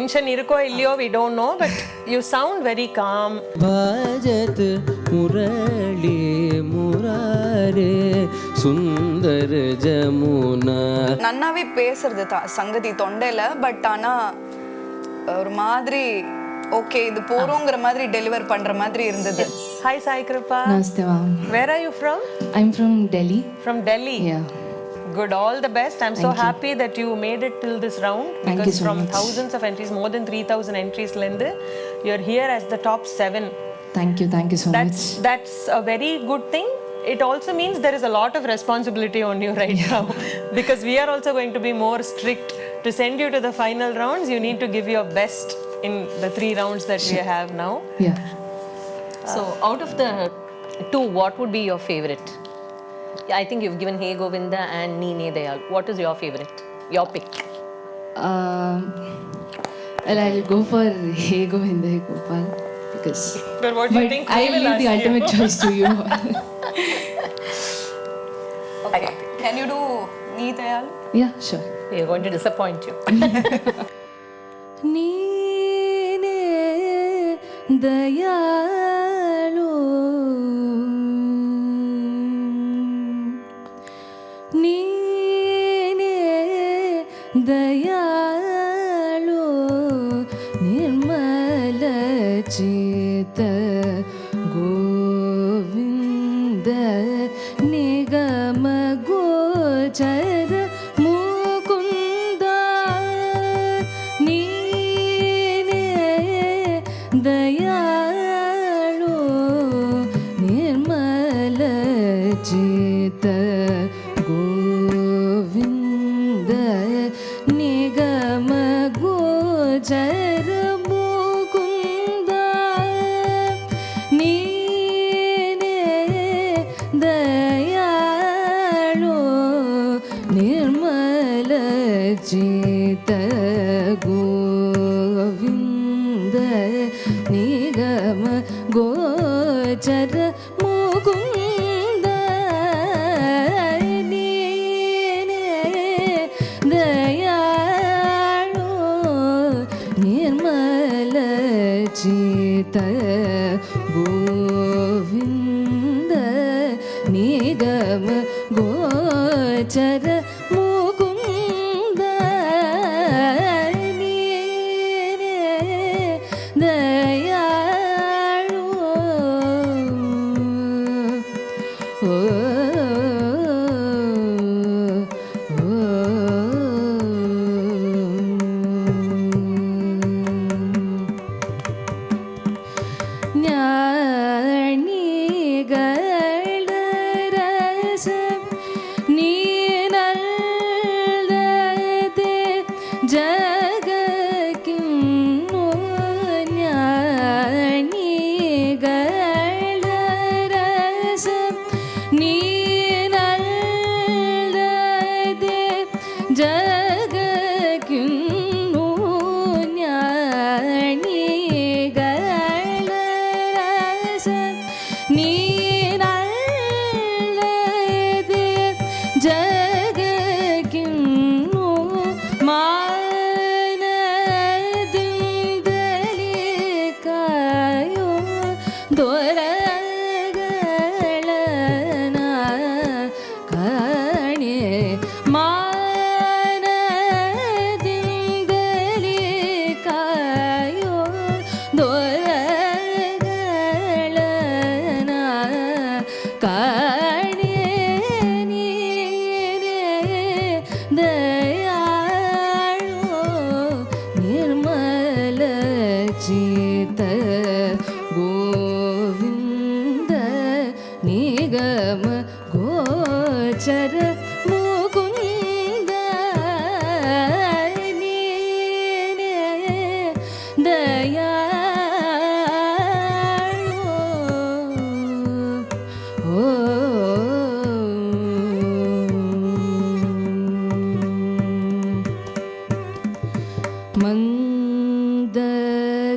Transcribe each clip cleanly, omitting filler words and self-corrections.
tension irko illiyo, we don't know, but you sound very calm. bhajat murali murare sundar jamuna. நன்னாவே பேசுறது சங்கதி தொண்டையில, but ஆனா ஒரு மாதிரி ஓகே இது போறோங்கிற மாதிரி டெலிவர் பண்ற மாதிரி இருந்தது. Hi Sai Kripa. Namaste ma'am. Where are you from? I'm from Delhi. From Delhi. Yeah. Good, all the best. I'm so happy that you made it till this round. Thank because you so from much. thousands of entries, more than 3,000 entries lende, you're here as the top 7. Thank you so much. That's a very good thing. It also means there is a lot of responsibility on you right now, because we are also going to be more strict. To send you to the final rounds, you need to give your best in the 3 rounds that we have now. Yeah. So out of the 2, what would be your favorite? I think you've given Hey Govinda and Neene Dayal. What is your favorite? Your pick. Well, I'll go for Hey Govinda Hey Gopal because. But what do you think? I'll leave the ultimate choice to you. Okay. Can you do Nee Dayal? Yeah, sure. We are going to disappoint you. ನೀನೇ ದಯಾಳು ನೀನೇ ದಯಾಳು ನಿರ್ಮಲ ಚಿತ್ತ ಗೋವಿಂದ ನಿಗಮ ಗೋಚರ ಮುಕುಂದ ನೀನೇ ದಯಾಳು ನಿರ್ಮಲ ಚಿತ್ತ ಗೋವಿಂದ ನಿಗಮ ಗೋಚರ ಮುಕುಂದ ನೀನೇ ದಯಾಳು ನಿರ್ಮಲ ಚಿತ್ತ ಗೋವಿಂದ ನಿಗಮ ಗೋಚರ ಮುಕುಂದ ನೀನೇ ದಯಾಳು ನಿರ್ಮಲ ಚಿತ್ತ ಗೋವಿಂದ ನಿಗಮ ಗೋಚರ ಮುಕುಂದ ನೀನೇ ದಯಾಳು ಓ ಜ್ಞಾನಿಗಳ ರಸ ನೀನಲ್ಲದೆ ಜಗಕ್ಕಿನ್ನೂ ಜ್ಞಾನಿಗಳ ರಸ ನೀನಲ್ಲದೆ ಜಗಕ್ಕಿನ್ನೂ ಜ್ಞಾನಿಗಳ ರಸ ನೀನಲ್ಲದೆ ಜಗಕ್ಕಿನ್ನೂ ಮಾನದಿಂದಲೇ ಕಾಯೋ ದೊರಗಳನ ಕಾಣೆ ಮಾನದಿಂದಲೇ ಕಾಯೋ ದೊರಗಳನ ಕಾಣೆ ನೀನೇ ದಯಾಳು ನಿರ್ಮಲ ಚಿತ್ತ ಗೋವಿಂದ ನಿಗಮ ಗೋಚರ ಮುಕುಂದ ನೀನೇ ದಯಾಳು ಓ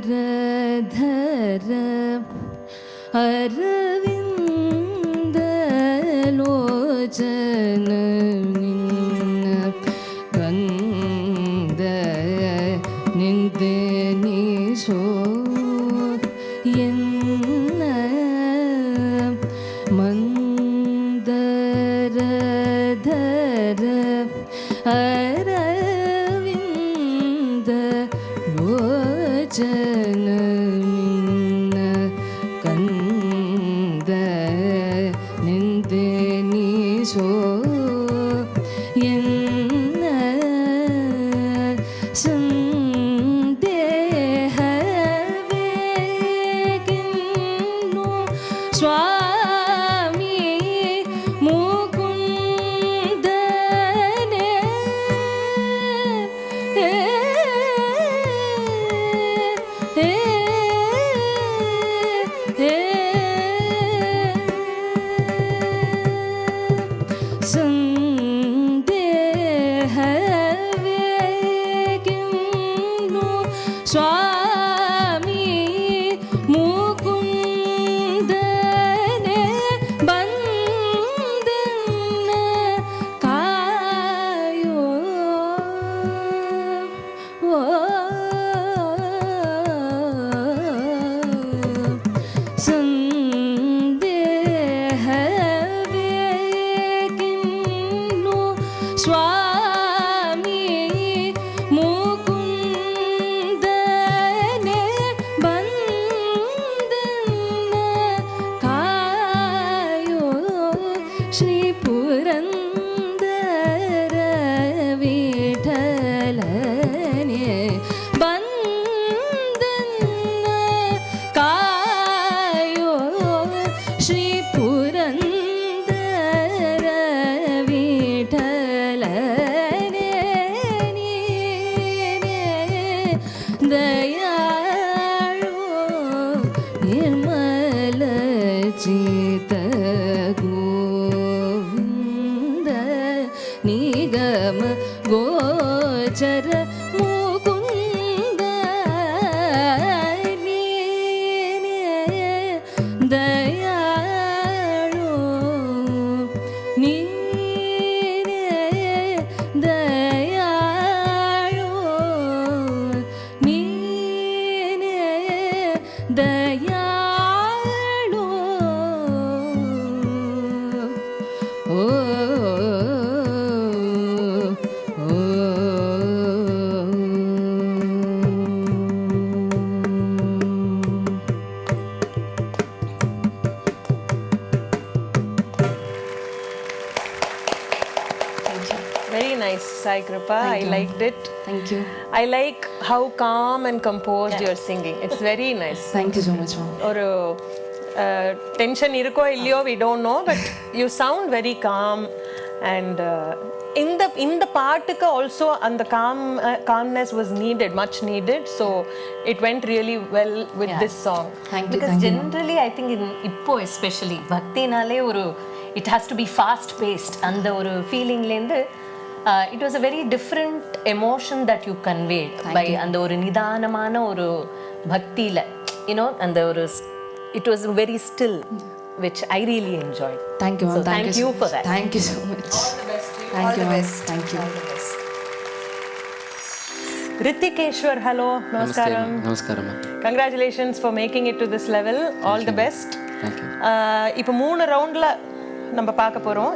ಮಂದರಧರ ಅರವಿಂದ ಲೋಚನ ನಿನ್ನ ಕಂದ ನಿಂದೆ சோ என்ன மந்தரதர அரவிந்த லோச்சன மின்ன கந்த நிந்தே நீசோ என்ன ಸಂದೇಹವೇಗಿನ್ನು ಸ್ವಾಮಿ ಮುಕುಂದನೆ ಸಂದೇಹವೇಗಿನ್ನು ಸ್ವಾಮಿ ಮುಕುಂದನೆ ಬಂದನ್ನ ಕಾಯೋ ಓ ಸಂದೇಹವೇಗಿನ್ನು ಸ್ವಾಮಿ ಮುಕುಂದನೆ ಬಂದನ್ನ ಕಾಯೋ ಶ್ರೀ ಪುರಂದರ ವಿಠಲನೆ ಬಂದನ್ನ ಕಾಯೋ ಶ್ರೀ ಪುರಂದರ ವಿಠಲನೆ ನೀನೇ ದಯಾಳು ನಿರ್ಮಲ ಚಿತ್ತ ಗೋವಿಂದ ನಿಗಮ ಗೋಚರ ಮುಕುಂದ ನೀನೇ ದಯಾಳು ನೀನೇ ದಯಾಳು ನೀನೇ ದಯಾಳು ಓ Very nice, Sai Kripa. I liked it. Thank you. I like how calm and composed you're singing. It's very nice. Thank you so much, ma'am. ஒரு டென்ஷன் இருக்கோ இல்லையோ we don't know, but you sound very calm and இந்த பாட்டுக்கு also அந்த calmness was needed, much needed, so it went really well with this song. Thank you. Because generally I think இப்போ especially பக்தினாலே ஒரு it has to be fast paced அந்த ஒரு feelingலேருந்து it was a very different emotion that you conveyed by அந்த ஒரு நிதானமான ஒரு பக்தியில அந்த ஒரு it was very still, which I really enjoyed. Thank you, ma'am. So thank you for that. Thank you so much. Thank you, ma'am. Thank you. Ritikeshwar, hello, namaskaram. ನಮಸ್ಕಾರ Congratulations for making it to this level. All the best. Thank you. இப்போ 3 ரவுண்டில் நம்ம பார்க்க போகிறோம்.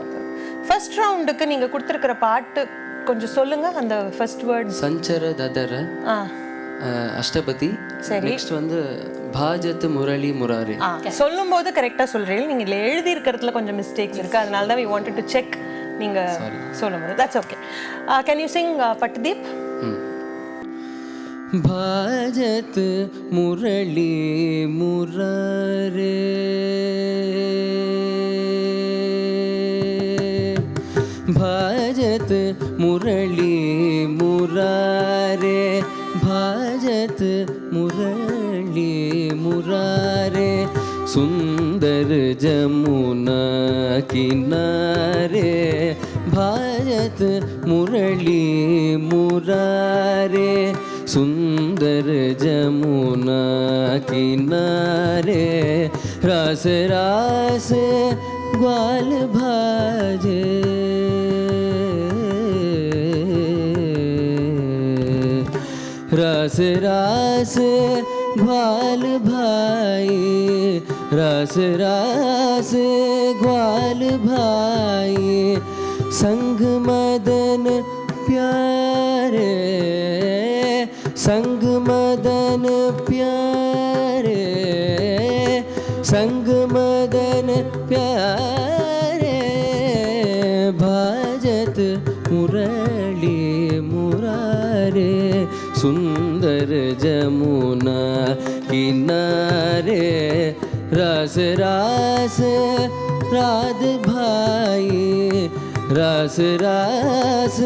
First ரவுண்டுக்கு நீங்கள் கொடுத்துருக்கிற பாட்டு கொஞ்சம் சொல்லுங்க, அந்த ஃபர்ஸ்ட் வேர்ட். ಸಂಚರ ದದರ ಅಷ್ಟಪತಿ. சரி. ನೆಕ್ಸ್ಟ್ வந்து பாஜத் முரளி முராரி. சொல்லும் போது கரெக்டாக சொல்கிறீங்க, நீங்கள் இதில் எழுதி இருக்கிறதுல கொஞ்சம் மிஸ்டேக்ஸ் இருக்குது, அதனால தான் we wanted to check நீங்கள் சொல்லும்போது. That's okay. Can you sing பட்டுதீப்? भाजत मुरली मुरारे भाजत मुरली मुरारे भाजत मुरली मुरारे सुंदर जमुना किनारे भाजत मुरली मुरारे सुंदर जमुना किनारे रास रास ग्वाल भाजे रास रास रास ग्वाल भाई, रास रास ग्वाल भाई, संग मदन प्यारे, संग मदन प्यारे, संग मदन प्यारे, भाजत मुरली मुरारे, सुंदर जमुना किनारे, रास रास राध भाई, रास रास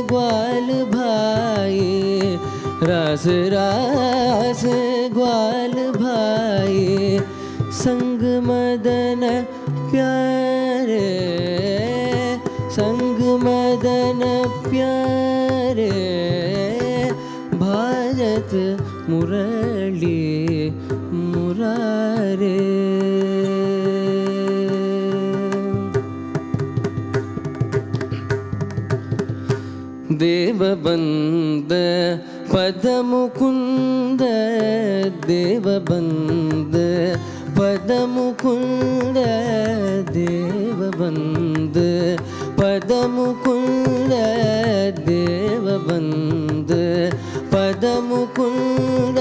ग्वाल भाई, रास रास ग्वाल भाई, संग मदन प्यारे, संग मदन प्यारे, भाजत मुरली मुरारे। देवबंद पदमुकुंद, देवबंद पदमुकुंद, देवबंद पदमुकुंद, देवबंद पदमुकुंद,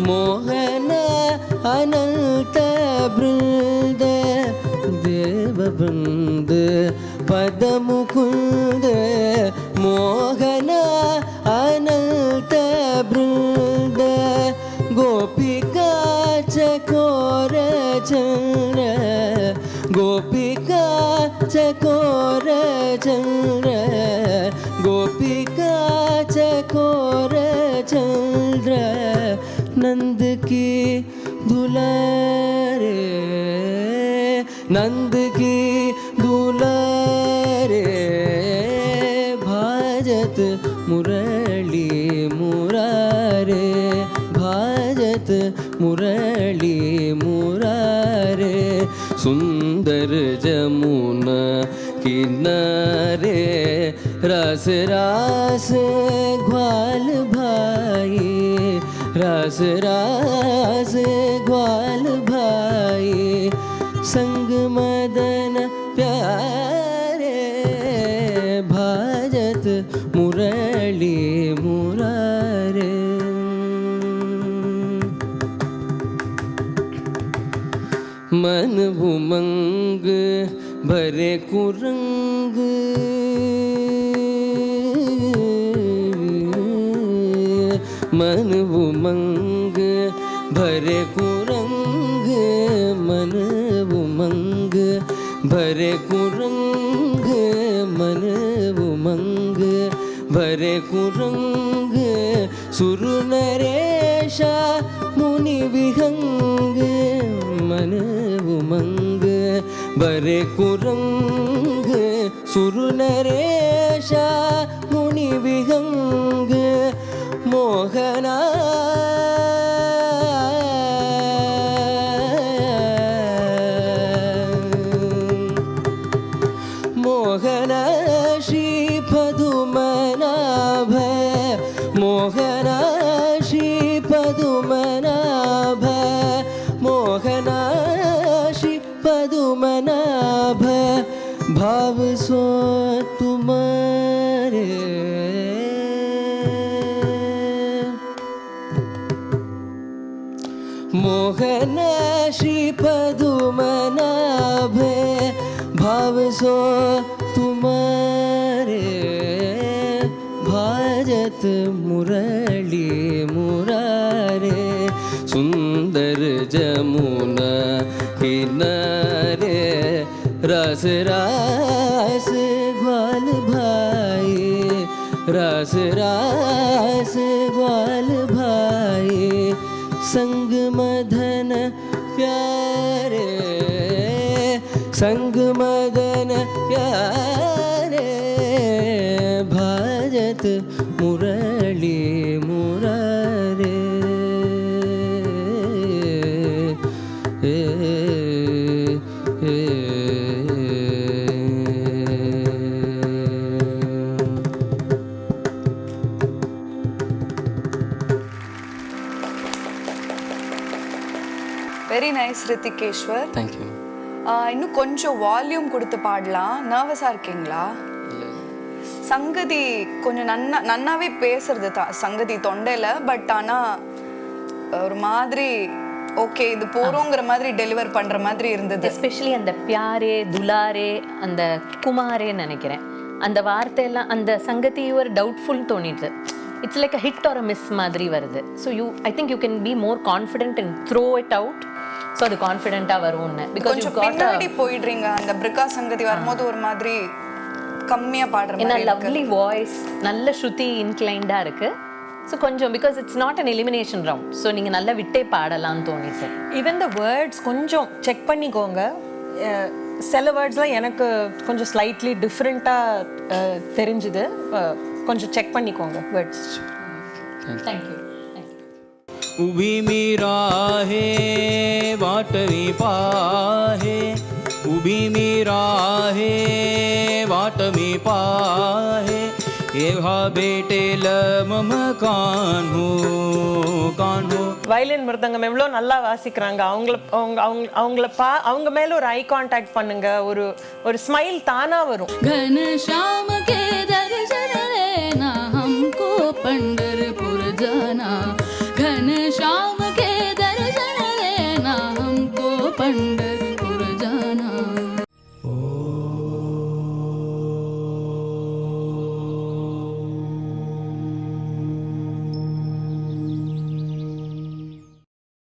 मोहन अनंत बृंद, देवबंद पदमुकुंद, मोहन अनंत बृंद, गोपिका चकोर चंद्र, गोपिका चकोर चंद्र, गोपिका चकोर चंद्र, नंद की दुलारे, नंद की दुलारे, भाजत मुरली मुरारे, भाजत मुरली मुरारे, सुंदर जमुना किनारे, रास रास ग्वाल भाई, रास रास ग्वाल भाई, संग मदन प्यारे, भाजत मुरली मुरारे। मन उमंग भरे कुरंग, मन उमंग भरे कुरंग, मन उमंग भरे कुरंग, मन उमंग भरे कुरंग, सुर नरेशा मुनि विहंग, मन उमंग भरे कुरंग, सुर नरेशा मुनि विहंग, मोहना मोहन श्री पदुमनाभ, मोहन श्री पदुमनाभ, मोहन श्री पदुमनाभ, भाव सो तुम्हारे, मोहन श्री पदुमनाभ, भाव सो तुम्हारे, भाजत मुरली मुरारे, सुंदर जमुना किनारे, रास रास ग्वाल भाई, रास रास ग्वाल भाई, संग मदन प्यारे, संग मदन प्यारे, भाजत मुरली मुरारे। Very nice Rithikeshwar. தேங்க்யூ. இன்னும் கொஞ்சம் வால்யூம் கொடுத்து பாடலாம். நர்வஸாக இருக்கீங்களா? சங்கதி கொஞ்சம் நன்னாவே பேசுறது தான் சங்கதி தொண்டையில். பட் ஆனால் ஒரு மாதிரி ஓகே இது போகிறோங்கிற மாதிரி டெலிவர் பண்ணுற மாதிரி இருந்தது. எஸ்பெஷலி அந்த பியாரே துலாரே அந்த குமாரேன்னு நினைக்கிறேன் அந்த வார்த்தையெல்லாம் அந்த சங்கதி ஒரு டவுட்ஃபுல் தோணிடுது. It's like a hit or a miss மாதிரி வருது. So I think you can be more confident and throw it out. ஸோ அது கான்ஃபிடென்ட்டாக வரும்னு. பிகாஸ் யூ காட் பின்னாடி போயிடுறீங்க. அந்த பிரிகா சங்கதி வரும்போது ஒரு மாதிரி கம்மியாக பாடுற ஏன்னா மாதிரி லவ்லி வாய்ஸ் நல்ல ஸ்ருதி இன்க்ளைண்டாக இருக்கு. ஸோ கொஞ்சம் because it's not an elimination round. So நீங்கள் நல்லா விட்டே பாடலாம்னு தோணிச்சு. ஈவன் த வேர்ட்ஸ் கொஞ்சம் செக் பண்ணிக்கோங்க. சில வேர்ட்ஸ்லாம் எனக்கு கொஞ்சம் ஸ்லைட்லி டிஃப்ரெண்ட்டாக தெரிஞ்சுது. கொஞ்சம் செக் பண்ணிக்கோங்க வேர்ட்ஸ். தேங்க்யூ. उभी मीरा है वाटवी पाहे, उभी मीरा है वाटवी पाहे, एहा बेटेल मम कान्हो कान्हो. வயலின் மிருதங்கம் எவ்வளோ நல்லா வாசிக்கிறாங்க. அவங்க மேல ஒரு ஐ கான்டாக்ட் பண்ணுங்க. ஒரு ஸ்மைல் தானா வரும். घनश्याम के